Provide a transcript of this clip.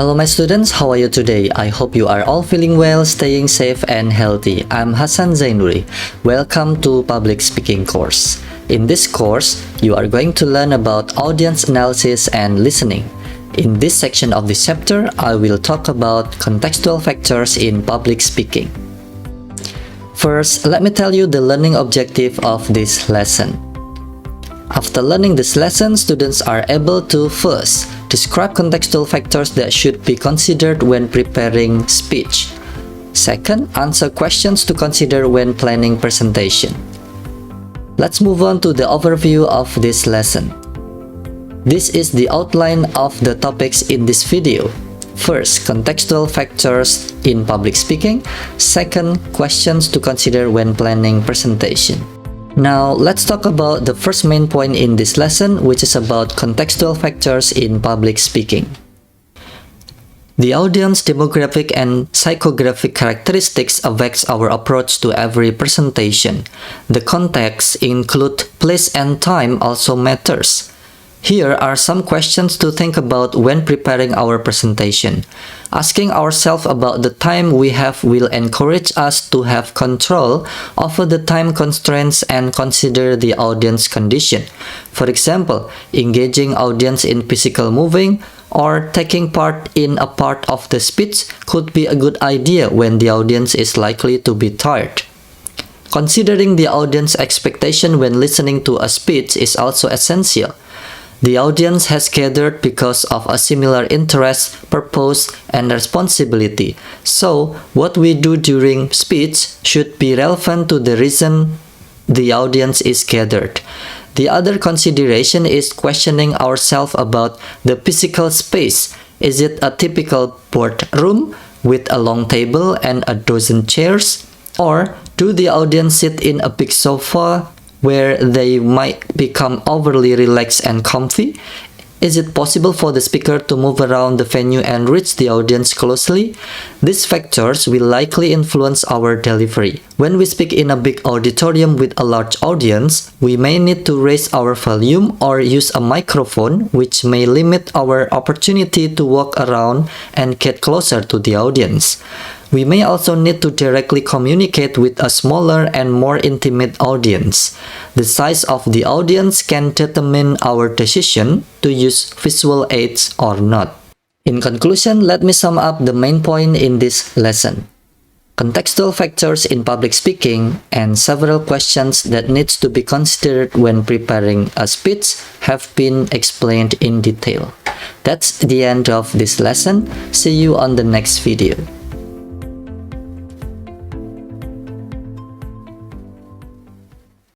Hello my students, how are you today? I hope you are all feeling well, staying safe and healthy. I'm Hassan Zainuri. Welcome to Public Speaking course. In this course, you are going to learn about audience analysis and listening. In this section of this chapter, I will talk about contextual factors in public speaking. First, let me tell you the learning objective of this lesson. After learning this lesson, students are able to first, describe contextual factors that should be considered when preparing speech. Second, answer questions to consider when planning presentation. Let's move on to the overview of this lesson. This is the outline of the topics in this video. First, contextual factors in public speaking. Second, questions to consider when planning presentation. Now, let's talk about the first main point in this lesson, which is about contextual factors in public speaking. The audience demographic and psychographic characteristics affects our approach to every presentation. The context, include place and time, also matters. Here are some questions to think about when preparing our presentation. Asking ourselves about the time we have will encourage us to have control over the time constraints and consider the audience condition. For example, engaging audience in physical moving or taking part in a part of the speech could be a good idea when the audience is likely to be tired. Considering the audience expectation when listening to a speech is also essential. The audience has gathered because of a similar interest, purpose, and responsibility. So, what we do during speech should be relevant to the reason the audience is gathered. The other consideration is questioning ourselves about the physical space. Is it a typical boardroom with a long table and a dozen chairs? Or do the audience sit in a big sofa where they might become overly relaxed and comfy? Is it possible for the speaker to move around the venue and reach the audience closely? These factors will likely influence our delivery. When we speak in a big auditorium with a large audience, we may need to raise our volume or use a microphone, which may limit our opportunity to walk around and get closer to the audience. We may also need to directly communicate with a smaller and more intimate audience. The size of the audience can determine our decision to use visual aids or not. In conclusion, let me sum up the main point in this lesson. Contextual factors in public speaking and several questions that needs to be considered when preparing a speech have been explained in detail. That's the end of this lesson. See you on the next video.